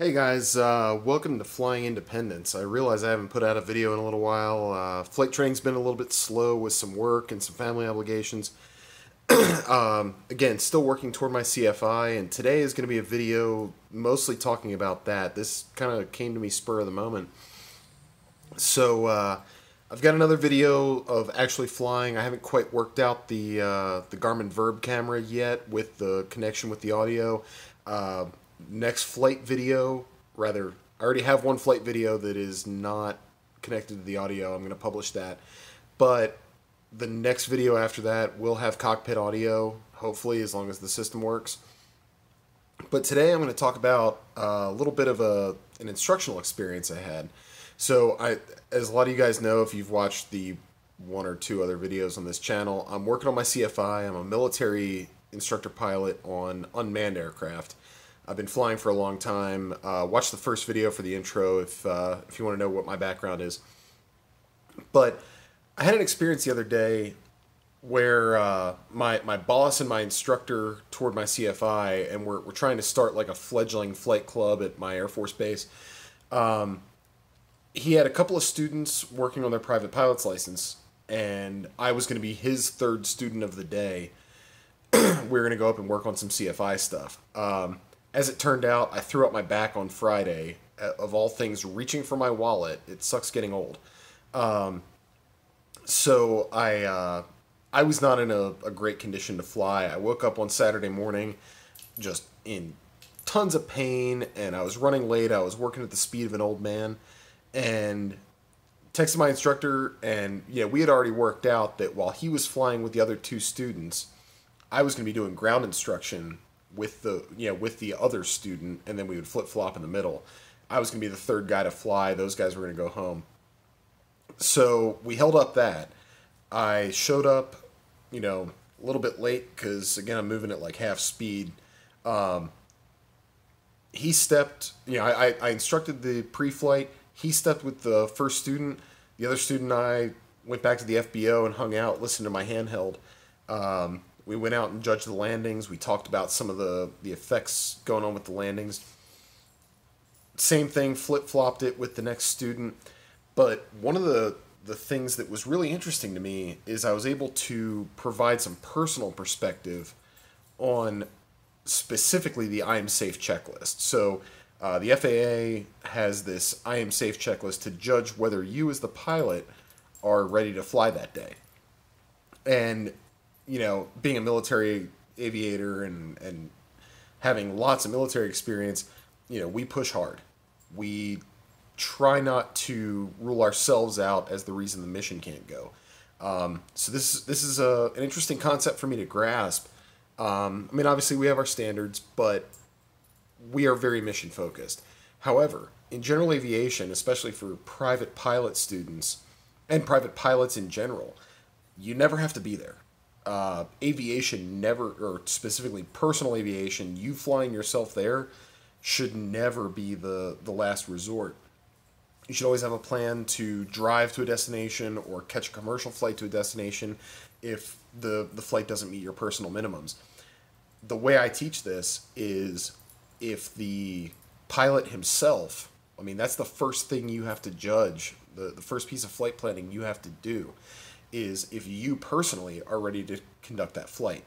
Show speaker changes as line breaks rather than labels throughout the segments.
Hey guys, welcome to Flying Independence. I realize I haven't put out a video in a little while. Flight training's been a little bit slow with some work and some family obligations. Again, still working toward my CFI, and today is going to be a video mostly talking about that. This kind of came to me spur of the moment. So, I've got another video of actually flying. I haven't quite worked out the Garmin Verb camera yet with the connection with the audio. Next flight video, rather, I already have one flight video that is not connected to the audio. I'm going to publish that. But the next video after that will have cockpit audio, hopefully, as long as the system works. But today I'm going to talk about a little bit of an instructional experience I had. So, as a lot of you guys know, if you've watched the one or two other videos on this channel, I'm working on my CFI. I'm a military instructor pilot on unmanned aircraft. I've been flying for a long time. Watch the first video for the intro if you want to know what my background is. But I had an experience the other day where my boss and my instructor toured my CFI, and we're trying to start like a fledgling flight club at my Air Force base. He had a couple of students working on their private pilot's license, and I was going to be his third student of the day. We were going to go up and work on some CFI stuff. As it turned out, I threw up my back on Friday, of all things, reaching for my wallet. It sucks getting old. So I was not in a great condition to fly. I woke up on Saturday morning just in tons of pain, and I was running late. I was working at the speed of an old man, and texted my instructor, and we had already worked out that while he was flying with the other two students, I was going to be doing ground instruction with the other student, and then we would flip-flop in the middle. I was going to be the third guy to fly. Those guys were going to go home. So we held up that. I showed up, a little bit late because, again, I'm moving at like half speed. He stepped, I instructed the pre-flight. He stepped with the first student. The other student and I went back to the FBO and hung out, listened to my handheld. We went out and judged the landings. We talked about some of the effects going on with the landings. Same thing, flip-flopped it with the next student. But one of the things that was really interesting to me is I was able to provide some personal perspective on specifically the I am safe checklist. So the FAA has this I am safe checklist to judge whether you as the pilot are ready to fly that day. And being a military aviator and having lots of military experience, we push hard. We try not to rule ourselves out as the reason the mission can't go. So this is an interesting concept for me to grasp. Obviously we have our standards, but we are very mission focused. However, in general aviation, especially for private pilot students and private pilots in general, you never have to be there. Aviation never, or specifically personal aviation, you flying yourself there should never be the last resort. You should always have a plan to drive to a destination or catch a commercial flight to a destination if the flight doesn't meet your personal minimums. The way I teach this is if the pilot himself, that's the first thing you have to judge, the first piece of flight planning you have to do, is if you personally are ready to conduct that flight.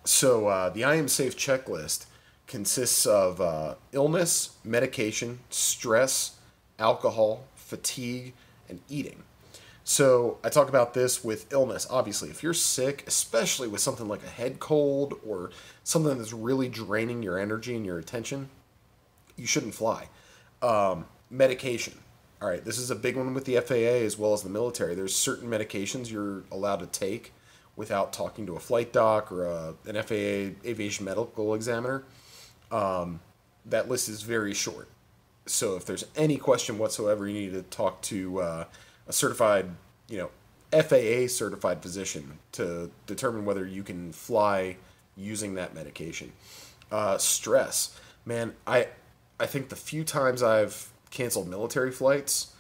So the I am safe checklist consists of illness, medication, stress, alcohol, fatigue, and eating. So I talk about this with illness. Obviously, if you're sick, especially with something like a head cold or something that's really draining your energy and your attention, you shouldn't fly. Medication. All right, this is a big one with the FAA as well as the military. There's certain medications you're allowed to take without talking to a flight doc or an FAA aviation medical examiner. That list is very short. So if there's any question whatsoever, you need to talk to a certified, FAA certified physician to determine whether you can fly using that medication. Stress. Man, I think the few times I've canceled military flights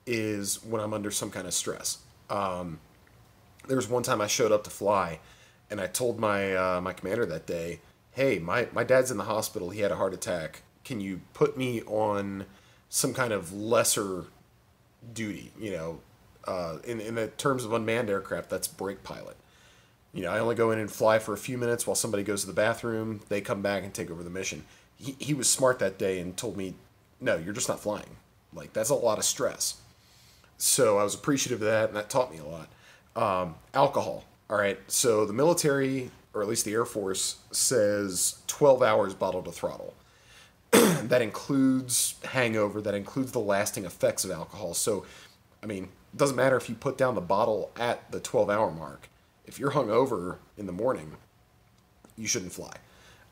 is when I'm under some kind of stress. There was one time I showed up to fly, and I told my commander that day, hey, my dad's in the hospital. He had a heart attack. can you put me on some kind of lesser duty? In the terms of unmanned aircraft, that's brake pilot. I only go in and fly for a few minutes while somebody goes to the bathroom. They come back and take over the mission. He was smart that day and told me, no, you're just not flying. Like, that's a lot of stress. So I was appreciative of that, and that taught me a lot. Alcohol. All right. So the military, or at least the Air Force, says 12 hours bottle to throttle. That includes hangover. That includes the lasting effects of alcohol. So, I mean, it doesn't matter if you put down the bottle at the 12-hour mark. If you're hungover in the morning, you shouldn't fly.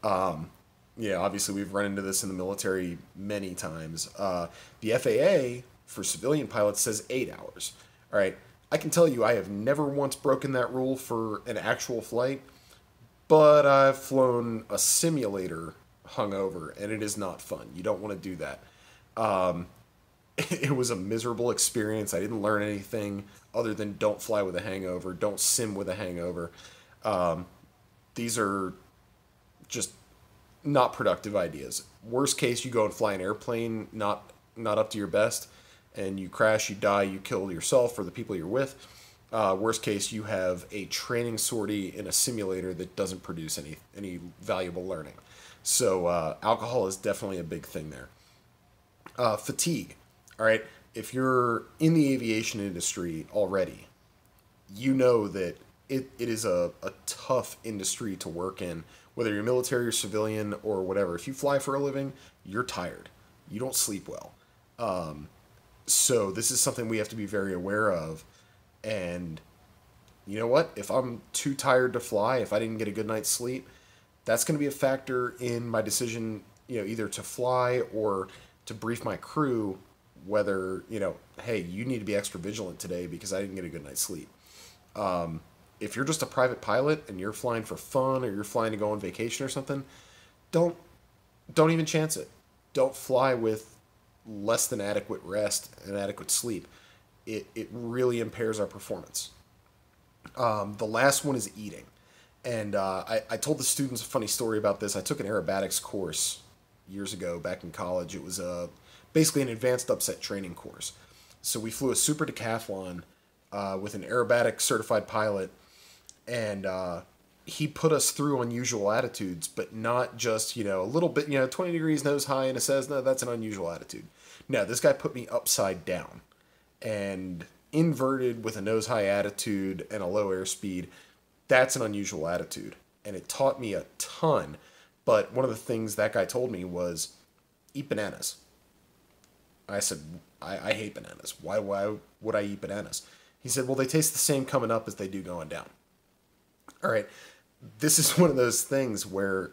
Obviously we've run into this in the military many times. The FAA for civilian pilots says 8 hours. All right. I can tell you I have never once broken that rule for an actual flight, but I've flown a simulator hungover, and it is not fun. You don't want to do that. It was a miserable experience. I didn't learn anything other than don't fly with a hangover, don't sim with a hangover. These are just not productive ideas. Worst case, you go and fly an airplane not up to your best, and you crash, you die, you kill yourself or the people you're with. Worst case, you have a training sortie in a simulator that doesn't produce any valuable learning. So alcohol is definitely a big thing there. Fatigue. All right. If you're in the aviation industry already, you know that it is a tough industry to work in, whether you're military or civilian or whatever. If you fly for a living, you're tired. You don't sleep well. So this is something we have to be very aware of. And you know what? If I'm too tired to fly, if I didn't get a good night's sleep, that's going to be a factor in my decision, either to fly or to brief my crew whether, hey, you need to be extra vigilant today because I didn't get a good night's sleep. If you're just a private pilot and you're flying for fun or you're flying to go on vacation or something, don't even chance it. Don't fly with less than adequate rest and adequate sleep. It really impairs our performance. The last one is eating. And I told the students a funny story about this. I took an aerobatics course years ago back in college. It was basically an advanced upset training course. So we flew a super decathlon with an aerobatic certified pilot, and he put us through unusual attitudes, but not just, a little bit, 20 degrees nose high in a Cessna, that's an unusual attitude. No, this guy put me upside down and inverted with a nose high attitude and a low airspeed. That's an unusual attitude. And it taught me a ton. But one of the things that guy told me was, eat bananas. I said, I hate bananas. Why would I eat bananas? He said, well, they taste the same coming up as they do going down. All right. This is one of those things where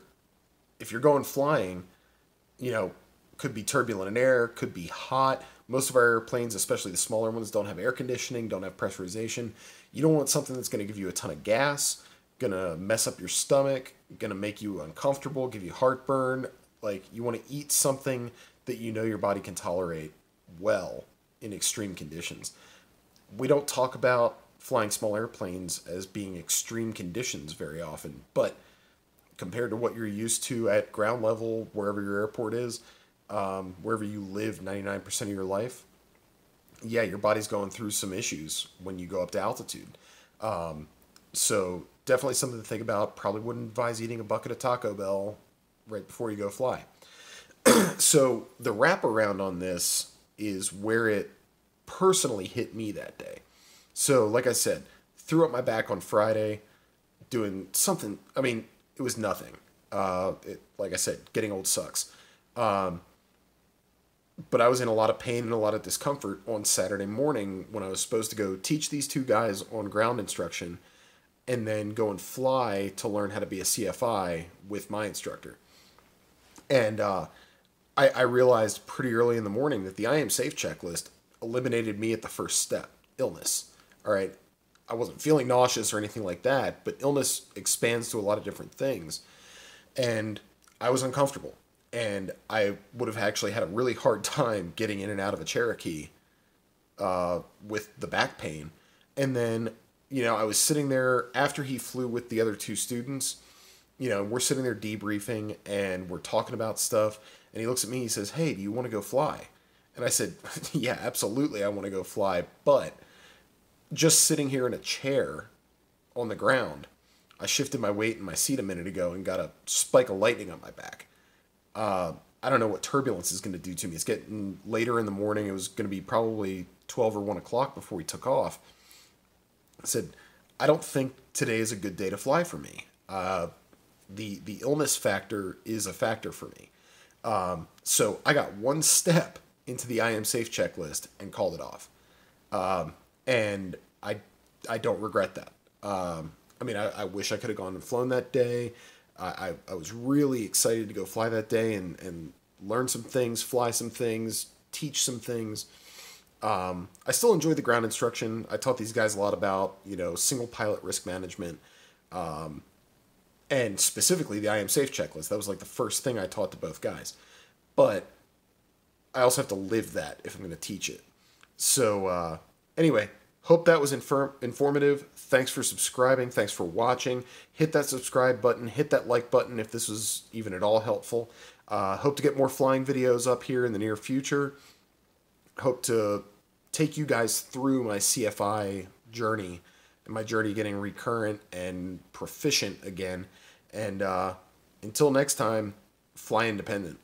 if you're going flying, could be turbulent in air, could be hot. Most of our airplanes, especially the smaller ones, don't have air conditioning, don't have pressurization. You don't want something that's going to give you a ton of gas, going to mess up your stomach, going to make you uncomfortable, give you heartburn. Like, you want to eat something that your body can tolerate well in extreme conditions. We don't talk about flying small airplanes as being extreme conditions very often, but compared to what you're used to at ground level, wherever your airport is, wherever you live 99% of your life, yeah, your body's going through some issues when you go up to altitude. So definitely something to think about. Probably wouldn't advise eating a bucket of Taco Bell right before you go fly. So the wraparound on this is where it personally hit me that day. So like I said, threw up my back on Friday doing something. I mean, it was nothing. Like I said, getting old sucks. But I was in a lot of pain and a lot of discomfort on Saturday morning when I was supposed to go teach these two guys on ground instruction and then go and fly to learn how to be a CFI with my instructor. And I realized pretty early in the morning that the I Am Safe checklist eliminated me at the first step, illness. All right. I wasn't feeling nauseous or anything like that, but illness expands to a lot of different things. And I was uncomfortable. And I would have actually had a really hard time getting in and out of a Cherokee with the back pain. And then, I was sitting there after he flew with the other two students. We're sitting there debriefing and we're talking about stuff. And he looks at me, he says, "Hey, do you want to go fly?" And I said, "Yeah, absolutely, I want to go fly, but just sitting here in a chair on the ground, I shifted my weight in my seat a minute ago and got a spike of lightning on my back. I don't know what turbulence is going to do to me. It's getting later in the morning. It was going to be probably 12 or 1 o'clock before we took off." I said, "I don't think today is a good day to fly for me. The illness factor is a factor for me." So I got one step into the I am safe checklist and called it off. And I don't regret that. I mean, I wish I could have gone and flown that day. I was really excited to go fly that day and learn some things, fly some things, teach some things. I still enjoyed the ground instruction. I taught these guys a lot about, single pilot risk management, and specifically the I am safe checklist. That was like the first thing I taught to both guys. But I also have to live that if I'm going to teach it. So anyway, hope that was informative. Thanks for subscribing. Thanks for watching. Hit that subscribe button. Hit that like button if this was even at all helpful. Hope to get more flying videos up here in the near future. Hope to take you guys through my CFI journey and my journey getting recurrent and proficient again. And until next time, fly independent.